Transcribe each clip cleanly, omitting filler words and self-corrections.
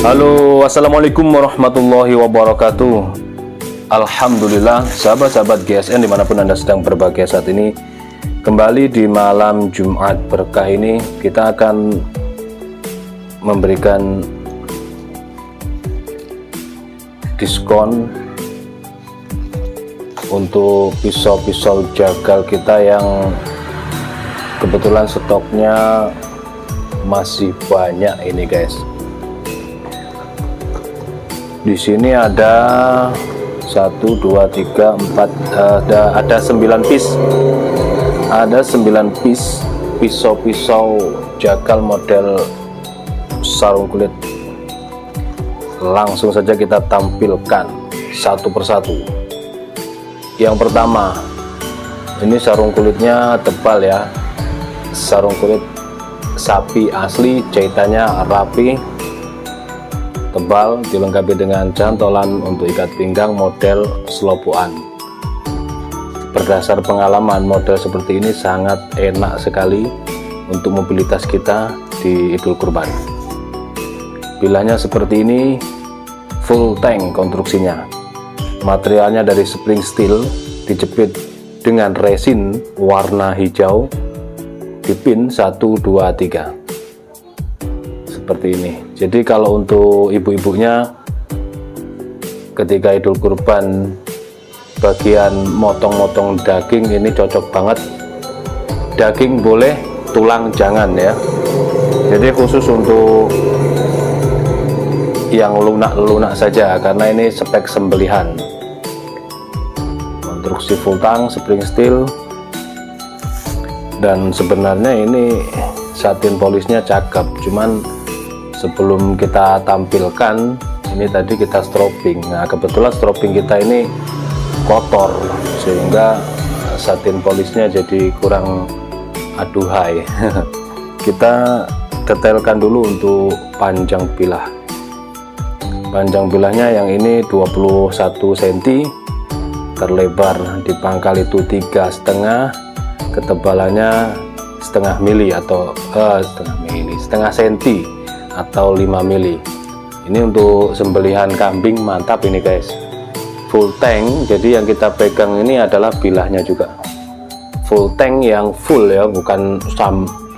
Halo, assalamualaikum warahmatullahi wabarakatuh. Alhamdulillah, sahabat-sahabat GSN dimanapun Anda sedang berbahagia saat ini, kembali di malam Jumat berkah ini kita akan memberikan diskon untuk pisau-pisau jagal kita yang kebetulan stoknya masih banyak ini guys. Di sini ada 1 2 3 4 ada 9 piece. Ada 9 piece pisau-pisau jagal model sarung kulit. Langsung saja kita tampilkan satu persatu. Yang pertama, ini sarung kulitnya tebal ya. Sarung kulit sapi asli, jahitannya rapi, tebal, dilengkapi dengan cantolan untuk ikat pinggang model selopuan. Berdasar pengalaman, model seperti ini sangat enak sekali untuk mobilitas kita di Idul Kurban. Bilahnya seperti ini, full tank konstruksinya. Materialnya dari spring steel, dijepit dengan resin warna hijau, dipin 1 2 3 seperti ini. Jadi kalau untuk ibu-ibunya ketika Idul Kurban bagian motong-motong daging ini cocok banget. Daging boleh, tulang jangan ya. Jadi khusus untuk yang lunak-lunak saja karena ini spek sembelihan. Konstruksi full tank, spring steel, dan sebenarnya ini satin polisnya cakep, cuman sebelum kita tampilkan ini tadi kita strobing. Nah kebetulan strobing kita ini kotor sehingga satin polisnya jadi kurang aduhai. Kita detailkan dulu untuk panjang bilah. Panjang bilahnya yang ini 21 cm, terlebar di pangkal itu 3,5, ketebalannya setengah mili atau setengah senti atau 5 mili. Ini untuk sembelihan kambing mantap ini guys. Full tank, jadi yang kita pegang ini adalah bilahnya juga full tank yang full ya, bukan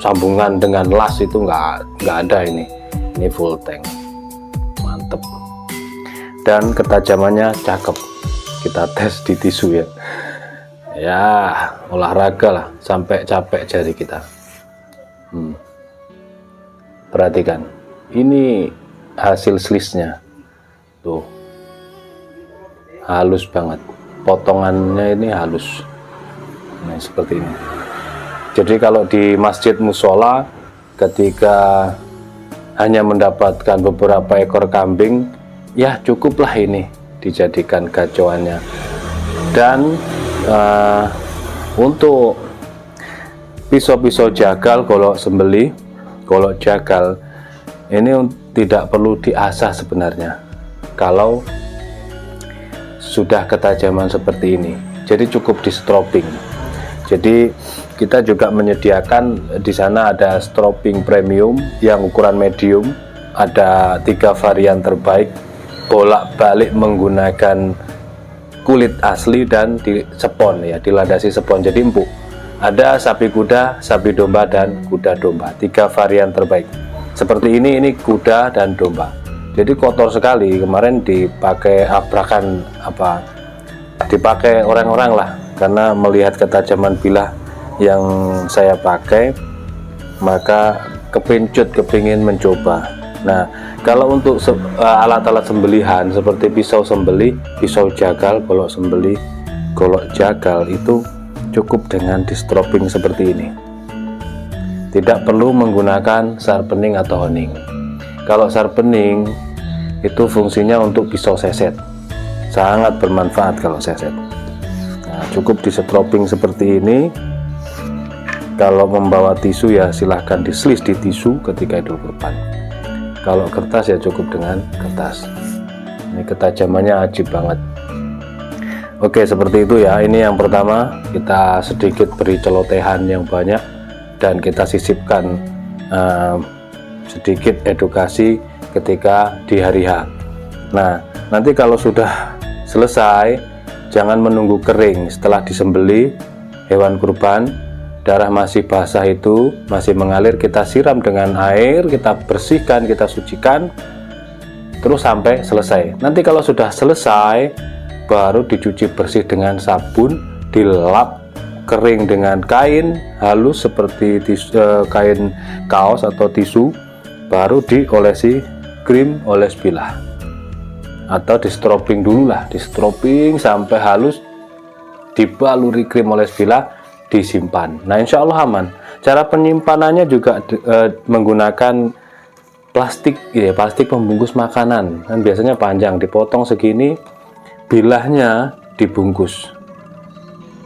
sambungan dengan las, itu nggak ada ini full tank, mantep. Dan ketajamannya cakep, kita tes di tisu ya olahraga lah sampai capek jari kita. Perhatikan ini hasil slisnya tuh, halus banget, potongannya ini halus. Nah seperti ini. Jadi kalau di masjid musola ketika hanya mendapatkan beberapa ekor kambing, ya cukuplah ini dijadikan gacoannya. Dan untuk pisau-pisau jagal, golok sembelih, golok jagal ini tidak perlu diasah sebenarnya kalau sudah ketajaman seperti ini. Jadi cukup di strobing. Jadi kita juga menyediakan di sana ada strobing premium yang ukuran medium, ada 3 varian terbaik, bolak-balik menggunakan kulit asli dan di spon ya, dilandasi spon, jadi empuk. Ada sapi kuda, sapi domba, dan kuda domba, 3 varian terbaik. Seperti ini kuda dan domba. Jadi kotor sekali, kemarin dipakai abrakan dipakai orang-orang lah, karena melihat ketajaman bilah yang saya pakai, maka kepingin mencoba. Nah kalau untuk alat-alat sembelihan seperti pisau sembelih, pisau jagal, golok sembelih, golok jagal itu cukup dengan di strobing seperti ini. Tidak perlu menggunakan sharpening atau honing. Kalau sharpening itu fungsinya untuk pisau seset, sangat bermanfaat kalau seset. Nah, cukup di strobing seperti ini. Kalau membawa tisu ya silahkan dislis di tisu ketika Idul Kurban. Kalau kertas ya cukup dengan kertas. Ini ketajamannya ajib banget. Oke, seperti itu ya. Ini yang pertama, kita sedikit beri celotehan yang banyak dan kita sisipkan sedikit edukasi ketika di hari H. Nah, nanti kalau sudah selesai, jangan menunggu kering. Setelah disembelih hewan kurban, darah masih basah itu masih mengalir, kita siram dengan air, kita bersihkan, kita sucikan, terus sampai selesai. Nanti kalau sudah selesai, baru dicuci bersih dengan sabun, dilap kering dengan kain halus seperti kain kaos atau tisu, baru diolesi krim oles bilah atau di strobing dulu lah, di strobing sampai halus, dibaluri krim oles bilah, disimpan. Nah, insya Allah aman. Cara penyimpanannya juga menggunakan plastik, ya, plastik pembungkus makanan. Kan biasanya panjang, dipotong segini, bilahnya dibungkus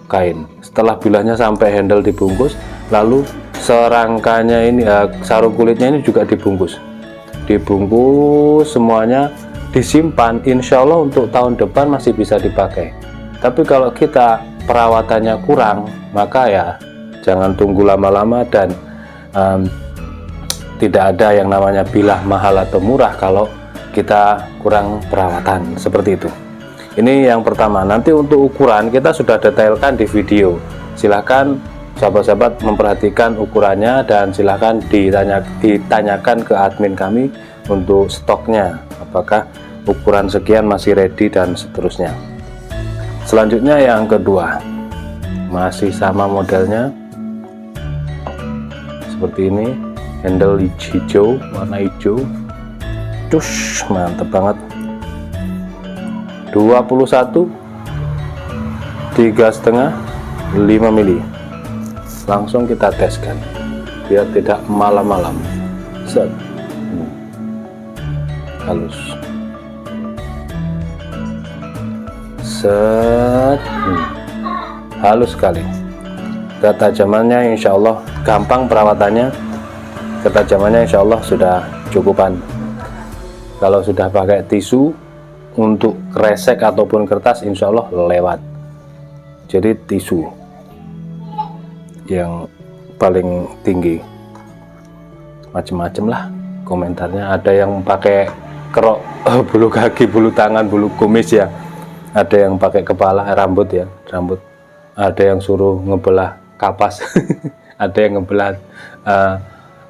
kain. Setelah bilahnya sampai handle dibungkus, lalu serangkanya ini, sarung kulitnya ini juga dibungkus semuanya, disimpan. Insya Allah untuk tahun depan masih bisa dipakai. Tapi kalau kita perawatannya kurang, maka ya jangan tunggu lama-lama, dan tidak ada yang namanya bilah mahal atau murah kalau kita kurang perawatan, seperti itu. Ini yang pertama. Nanti untuk ukuran kita sudah detailkan di video, silahkan sahabat-sahabat memperhatikan ukurannya, dan silahkan ditanyakan ke admin kami untuk stoknya, apakah ukuran sekian masih ready dan seterusnya. Selanjutnya yang kedua, masih sama modelnya seperti ini, handle hijau, warna hijau, cus, mantep banget. 21, 3,5, 5 mili. Langsung kita teskan biar tidak malam-malam. Set, halus, set, halus sekali. Ketajamannya insya Allah gampang, perawatannya, ketajamannya insya Allah sudah cukupan. Kalau sudah pakai tisu untuk kresek ataupun kertas, insya Allah lewat. Jadi tisu yang paling tinggi, macem-macem lah komentarnya. Ada yang pakai kerok bulu kaki, bulu tangan, bulu kumis ya, ada yang pakai kepala, rambut ya, rambut, ada yang suruh ngebelah kapas ada yang ngebelah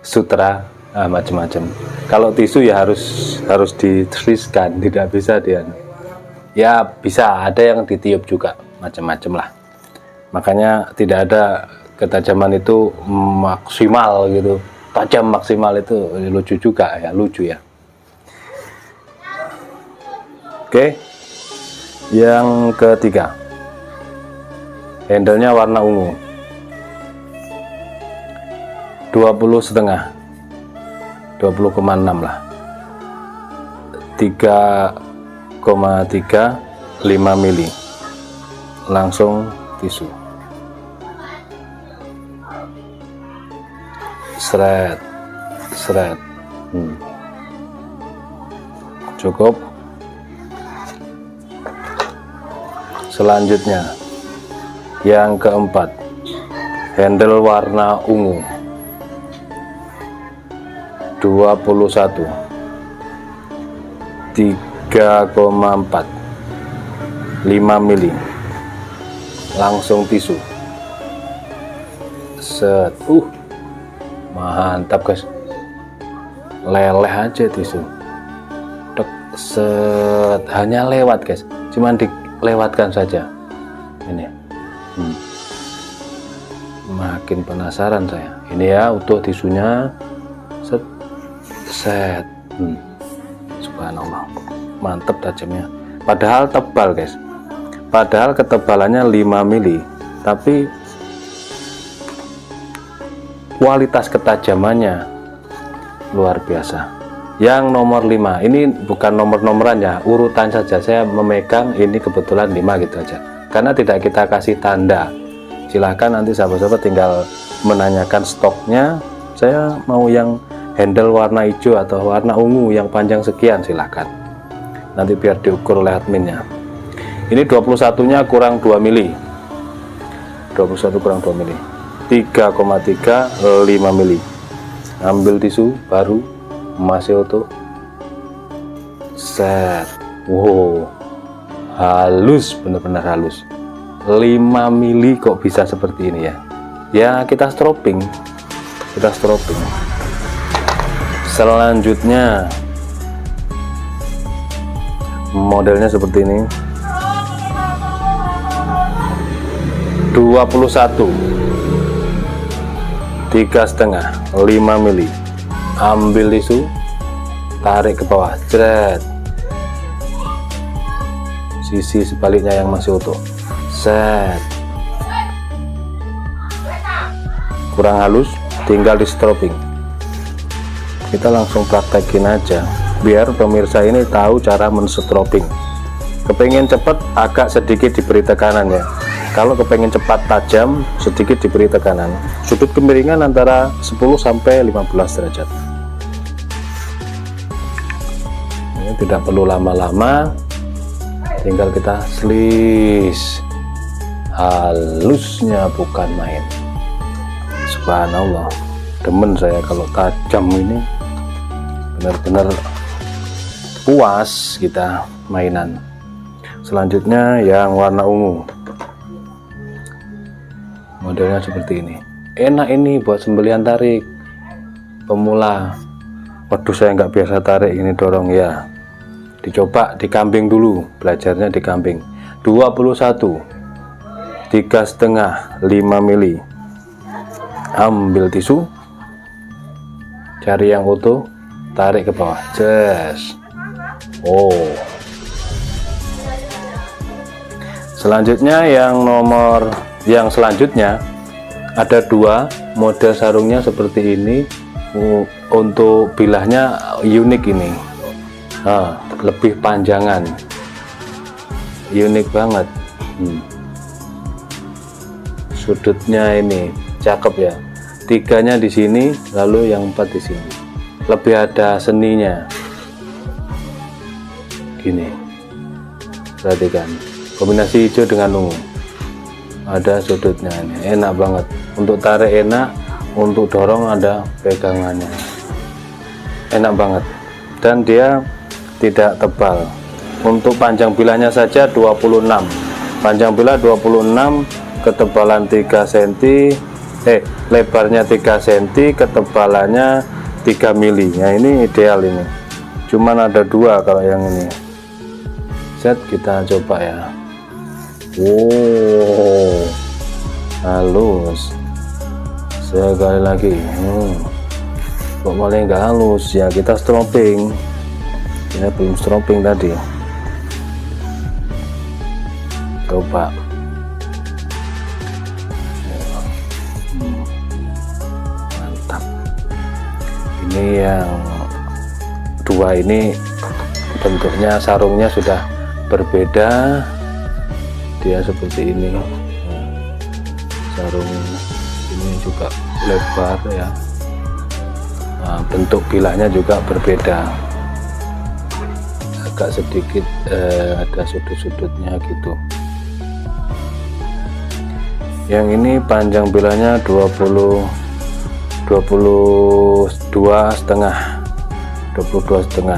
sutra, macam-macam. Kalau tisu ya harus dituliskan, tidak bisa dia, ya bisa ada yang ditiup juga, macam-macam lah. Makanya tidak ada ketajaman itu maksimal gitu, tajam maksimal itu lucu juga ya, lucu ya. Oke, yang ketiga, handlenya warna ungu, 20,5, 20,6 lah, 3,3, 5 mili. Langsung tisu, seret, cukup. Selanjutnya yang keempat, handle warna ungu, 21, 3,4, 5 mili. Langsung tisu, set, mantap guys, leleh aja tisu, tek, set, hanya lewat guys, cuman dilewatkan saja ini. Makin penasaran saya ini ya, untuk tisunya, set, set, subhanallah, mantep tajamnya. Padahal tebal guys, padahal ketebalannya 5 mili, tapi kualitas ketajamannya luar biasa. Yang nomor 5 ini bukan nomor-nomoran ya, urutan saja, saya memegang ini kebetulan 5 gitu aja, karena tidak kita kasih tanda. Silahkan nanti sahabat-sahabat tinggal menanyakan stoknya, saya mau yang handle warna hijau atau warna ungu yang panjang sekian, silahkan nanti biar diukur oleh adminnya. Ini 21 nya kurang 2 mili, 21 kurang 2 mili, 3,3, 5 mili. Ambil tisu baru, masih utuh, set. Wow, halus, benar-benar halus. 5 mili kok bisa seperti ini ya. Ya kita stropping. Selanjutnya modelnya seperti ini. 21 3,5 5 mili. Ambil tisu, tarik ke bawah, jret. Sisi sebaliknya yang masih utuh, set. Kurang halus, tinggal di stropping. Kita langsung praktekin aja biar pemirsa ini tahu cara men-stropping. Kepengen cepat, agak sedikit diberi tekanan ya. Kalau kepengen cepat tajam, sedikit diberi tekanan. Sudut kemiringan antara 10 sampai 15 derajat. Ini tidak perlu lama-lama, tinggal kita slice. Halusnya bukan main. Subhanallah, demen saya kalau tajam ini, benar-benar puas kita mainan. Selanjutnya yang warna ungu, modelnya seperti ini. Enak ini buat sembelihan tarik pemula. Waduh, saya nggak biasa tarik ini, dorong ya. Dicoba di kambing dulu, belajarnya di kambing. 21 3,5 5 mili. Ambil tisu, cari yang utuh, tarik ke bawah, jes. Oh, selanjutnya yang selanjutnya ada 2 model sarungnya seperti ini. Untuk bilahnya unik ini, lebih panjangan, unik banget. Sudutnya ini cakep ya, 3-nya di sini, lalu yang 4 di sini. Lebih ada seninya. Gini, perhatikan kombinasi hijau dengan ungu. Ada sudutnya ini, enak banget. Untuk tarik enak, untuk dorong ada pegangannya. Enak banget. Dan dia tidak tebal. Untuk panjang bilahnya saja 26. Panjang bilah 26, ketebalan 3 cm, lebarnya 3 cm, ketebalannya 3 mili. Nah, ini ideal ini. Cuman ada 2 kalau yang ini. Set, kita coba ya. Wow, halus. Sekali lagi. Kok malah nggak halus ya, kita stropping. Kita belum stropping tadi. Coba. Mantap. Ini yang 2 ini bentuknya sarungnya sudah berbeda. Dia seperti ini. Sarung ini juga lebar ya. Bentuk bilahnya juga berbeda, agak sedikit ada sudut-sudutnya gitu. Yang ini panjang bilahnya 22,5, 3,1,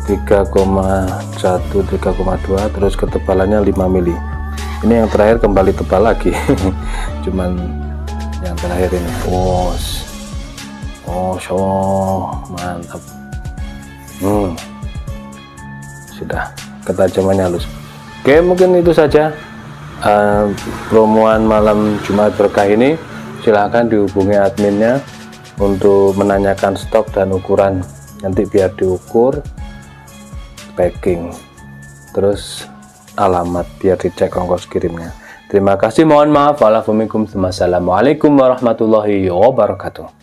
3,2, terus ketebalannya 5 mili. Ini yang terakhir kembali tebal lagi. Cuman yang terakhir ini, mantap. Sudah, ketajamannya halus. Oke, mungkin itu saja promoan malam Jumat berkah ini. Silahkan dihubungi adminnya untuk menanyakan stok dan ukuran, nanti biar diukur, packing, terus alamat biar dicek ongkos kirimnya. Terima kasih, mohon maaf. Assalamualaikum warahmatullahi wabarakatuh.